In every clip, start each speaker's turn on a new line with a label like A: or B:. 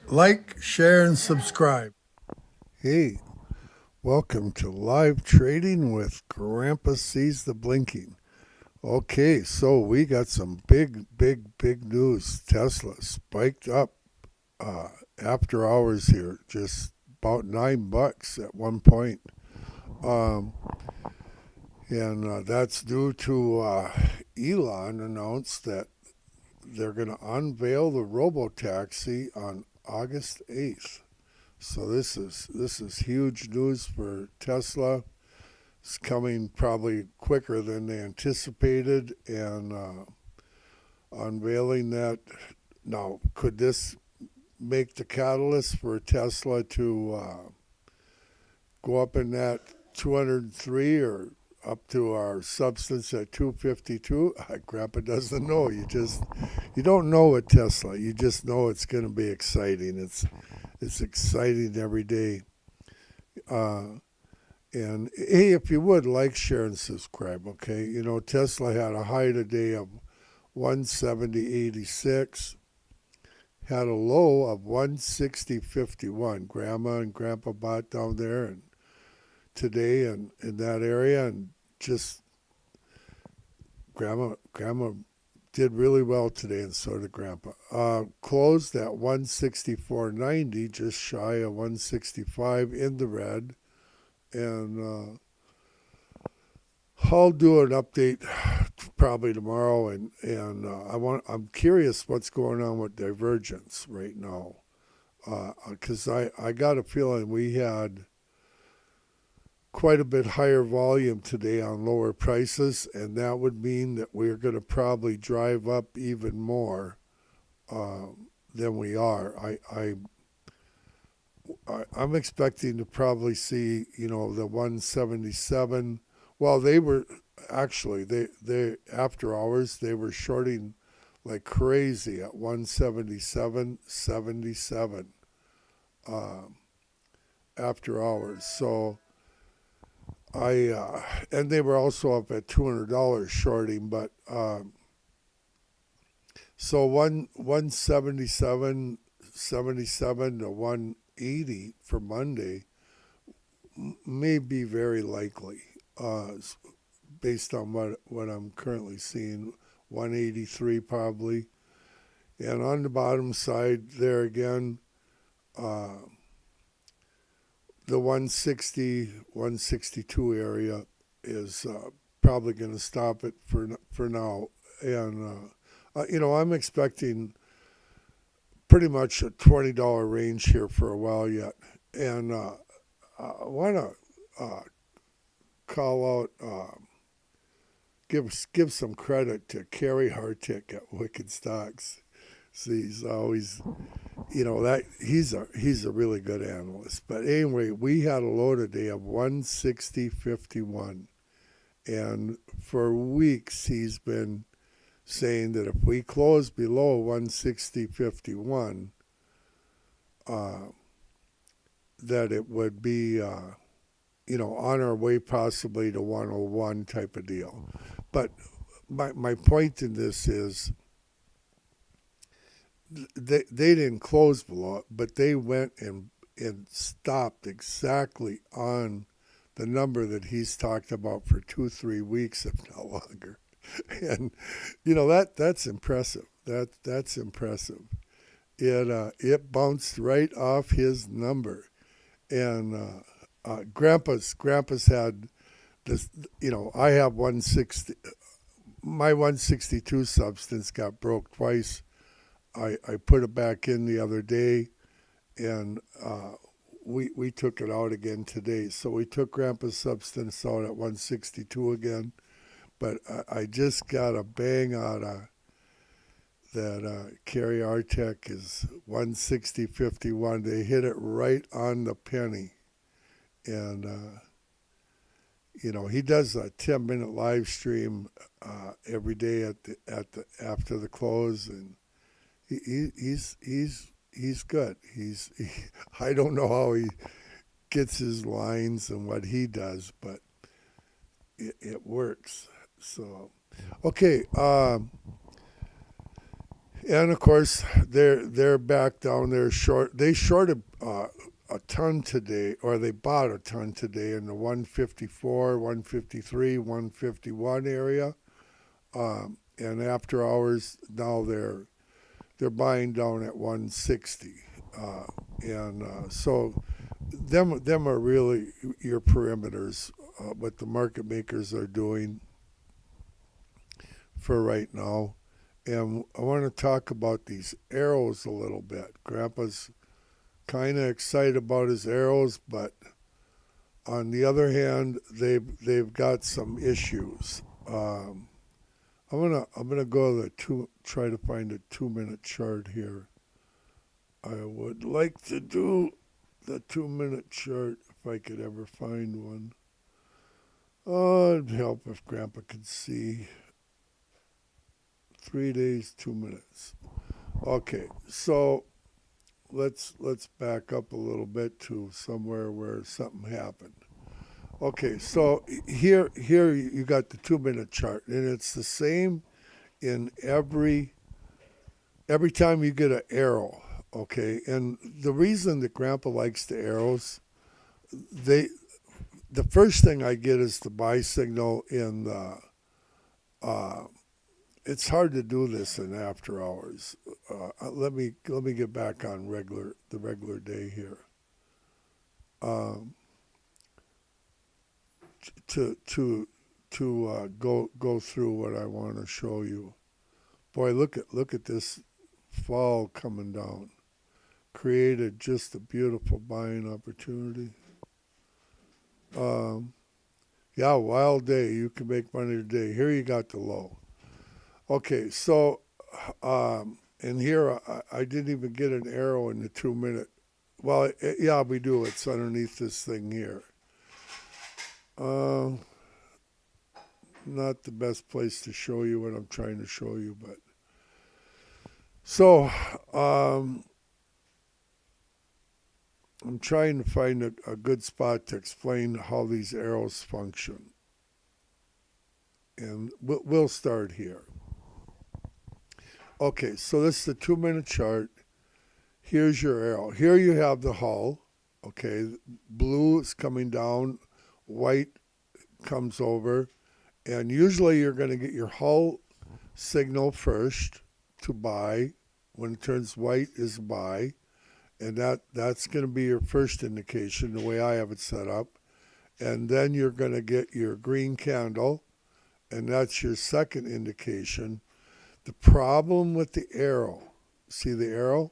A: Like, share, and subscribe. Hey, welcome to live trading with Grandpa Sees the Blinking. Okay, so we got some big news. Tesla spiked up uh, after hours here, just about $9 at one point. Um, and that's due to Elon announced that they're going to unveil the robotaxi on August 8th. So this is huge news for Tesla. It's coming probably quicker than they anticipated, and unveiling that. Now, could this make the catalyst for Tesla to go up in that 203 or up to our substance at 252? Grandpa doesn't know. You don't know with Tesla. You just know it's going to be exciting. It's exciting every day. Uh, And hey, if you would like, share, and subscribe, okay? You know, Tesla had a high today of 170.86, had a low of 160.51. Grandma and Grandpa bought down there and today and in that area, and just Grandma did really well today, and so did Grandpa. Closed at 164.90, just shy of 165 in the red, and I'll do an update probably tomorrow, and I'm curious what's going on with divergence right now, because I got a feeling we had quite a bit higher volume today on lower prices, and that would mean that we're going to probably drive up even more uh, than we are. I'm expecting to probably see, the 177. Well, they were actually they after hours they were shorting like crazy at 177.77 um, after hours. So and they were also up at $200 shorting, but so 177 to 180 for Monday may be very likely, based on what I'm currently seeing. 183 probably. And on the bottom side there again, uh, the 160, 162 area is probably going to stop it for now. And, I'm expecting pretty much a $20 range here for a while yet. And I want to call out, give some credit to Kerry Hartick at Wicked Stocks. See, he's always, that he's a really good analyst. But anyway, we had a low today of 160.51, and for weeks he's been saying that if we close below 160.51, uh, that it would be on our way possibly to 101 type of deal. But my point in this is they didn't close below it, but they went and stopped exactly on the number that he's talked about for 2-3 weeks, if not longer. And that's impressive. That's impressive. It bounced right off his number, and Grandpa's had this. I have 160. My 162 substance got broke twice. I put it back in the other day, and we took it out again today. So we took Grandpa's substance out at 162 again, but I just got a bang out of that. Carry Artec is 160.51. They hit it right on the penny, and he does a 10-minute live stream every day at the after the close, and he's good. I don't know how he gets his lines and what he does, but it works. So okay, And of course, they're back down there short. They shorted a ton today, or they bought a ton today in the 154, 153, 151 area. And after hours, now they're buying down at 160. So them are really your perimeters. What the market makers are doing for right now. And I want to talk about these arrows a little bit. Grandpa's kind of excited about his arrows, but on the other hand, they've got some issues. I'm gonna go to try to find a 2 minute chart here. I would like to do the 2 minute chart if I could ever find one. Oh, it'd help if Grandpa could see. 3 days, 2 minutes. Okay, so let's back up a little bit to somewhere where something happened. Okay, so here you got the 2 minute chart, and it's the same in every time you get an arrow. Okay, and the reason that Grandpa likes the arrows, the first thing I get is the buy signal in the. It's hard to do this in after hours. Let me get back on the regular day here. To go through what I want to show you. Boy, look at this fall coming down. Created just a beautiful buying opportunity. Yeah, wild day. You can make money today. Here you got the low. Okay, so and here I didn't even get an arrow in the 2 minute. Well, yeah, we do. It's underneath this thing here. Not the best place to show you what I'm trying to show you, but so I'm trying to find a good spot to explain how these arrows function, and we'll start here. Okay, so this is the 2 minute chart. Here's your arrow. Here you have the hull. Okay, blue is coming down, white comes over, and usually you're going to get your hull signal first to buy. When it turns white is buy, and that's going to be your first indication, the way I have it set up. And then you're going to get your green candle, and that's your second indication. The problem with the arrow, see the arrow?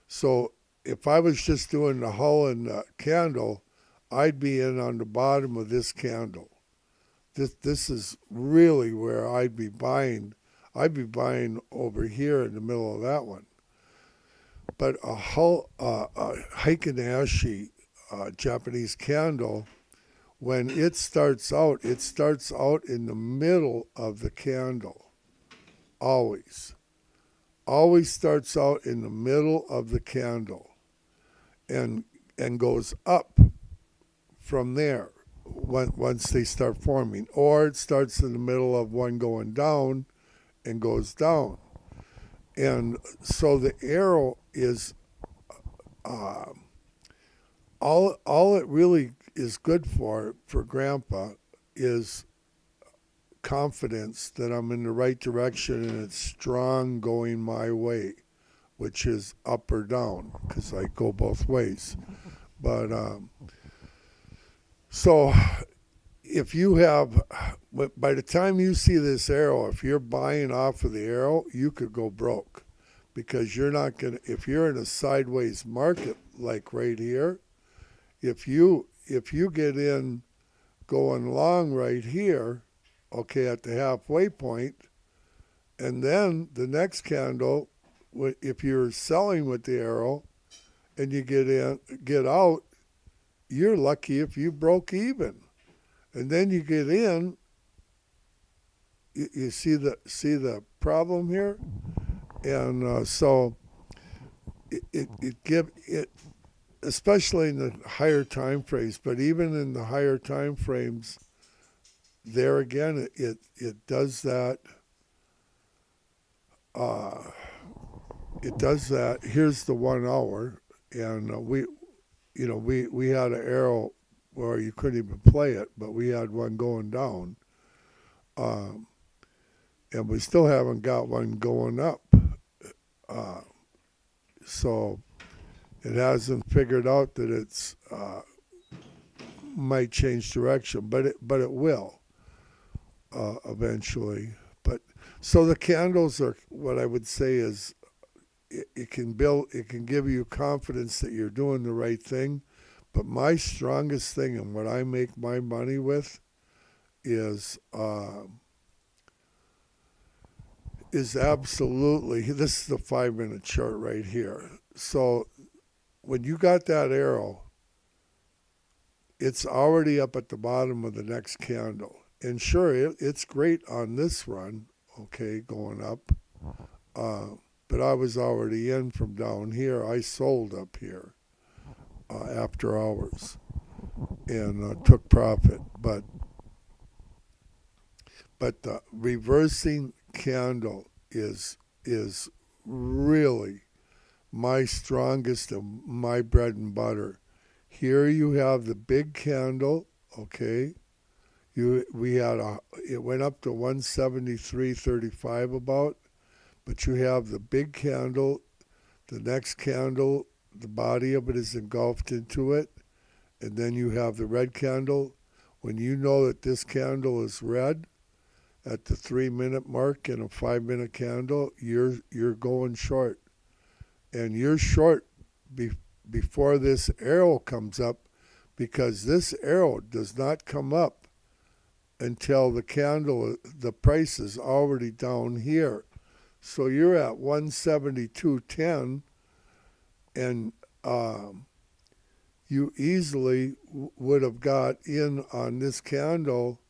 A: So if I was just doing the hull and the candle, I'd be in on the bottom of this candle. This is really where I'd be buying. I'd be buying over here in the middle of that one. But a Heikin-Ashi Japanese candle, when it starts out in the middle of the candle. Always starts out in the middle of the candle and goes up from there once they start forming, or it starts in the middle of one going down and goes down. And so the arrow is all it really is good for Grandpa is confidence that I'm in the right direction and it's strong going my way, which is up or down, because I go both ways. But so if you have, by the time you see this arrow, if you're buying off of the arrow, you could go broke, because you're not going to, if you're in a sideways market like right here, if you get in going long right here, okay, at the halfway point, and then the next candle, if you're selling with the arrow and you get out, you're lucky if you broke even. And then you get in, you see the problem here? And so it especially in the higher time frames, but even in the higher time frames, there again, it does that it does that. Here's the 1 hour, and we had an arrow where you couldn't even play it, but we had one going down, um, and we still haven't got one going up. Uh, so it hasn't figured out that it's might change direction, but it will eventually. But so the candles are what I would say is it can give you confidence that you're doing the right thing. But my strongest thing and what I make my money with is absolutely, this is the 5 minute chart right here. So when you got that arrow, it's already up at the bottom of the next candle. And sure, it's great on this run, okay, going up. But I was already in from down here. I sold up here after hours and took profit. But the reversing candle is really my strongest and my bread and butter. Here you have the big candle, okay? It went up to 173.35 about, but you have the big candle, the next candle, the body of it is engulfed into it, and then you have the red candle. When you know that this candle is red at the 3 minute mark in a 5 minute candle, you're going short. And you're short before this arrow comes up, because this arrow does not come up until the price is already down here. So you're at 172.10, and you easily would have got in on this candle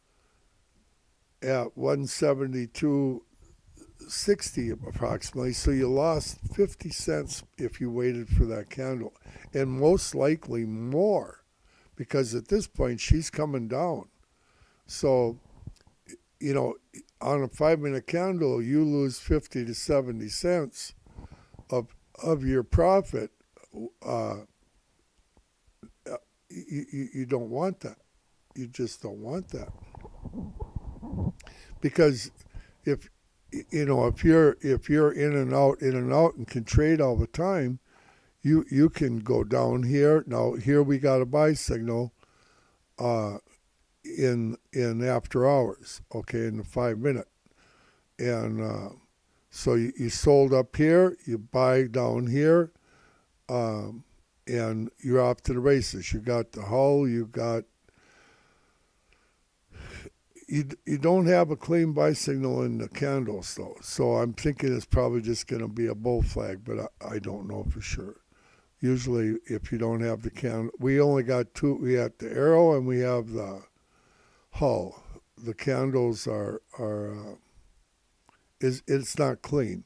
A: at 172.60 approximately. So you lost 50 cents if you waited for that candle, and most likely more, because at this point she's coming down. So, on a 5 minute candle, you lose 50 to 70 cents of your profit. You don't want that. You just don't want that, because if you're in and out and can trade all the time, you can go down here. Now here we got a buy signal in after hours, okay, in the 5 minute, and so you sold up here, you buy down here, and you're off to the races. You got the hull, you don't have a clean buy signal in the candles though, so I'm thinking it's probably just going to be a bull flag, but I don't know for sure. Usually if you don't have the candle, we only got two. We have the arrow and we have the hull. The candles it's not clean.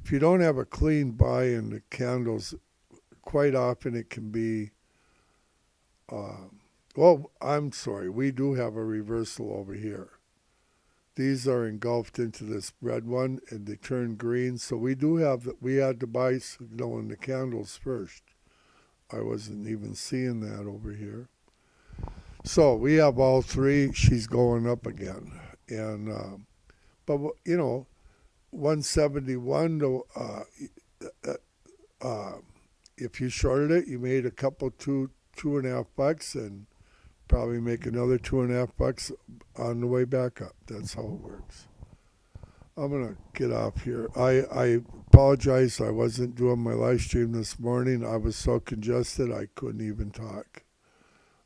A: If you don't have a clean buy in the candles, quite often it can be well, I'm sorry, we do have a reversal over here. These are engulfed into this red one and they turn green, so we had the buy signal in the candles first. I wasn't even seeing that over here. So we have all three. She's going up again, and but 171 to if you shorted it, you made a couple $2.5, and probably make another $2.5 on the way back up. That's how it works. I'm gonna get off here. I apologize. I wasn't doing my live stream this morning. I was so congested I couldn't even talk.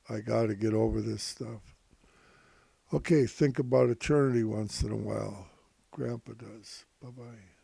A: I got to get over this stuff. Okay, think about eternity once in a while. Grandpa does. Bye-bye.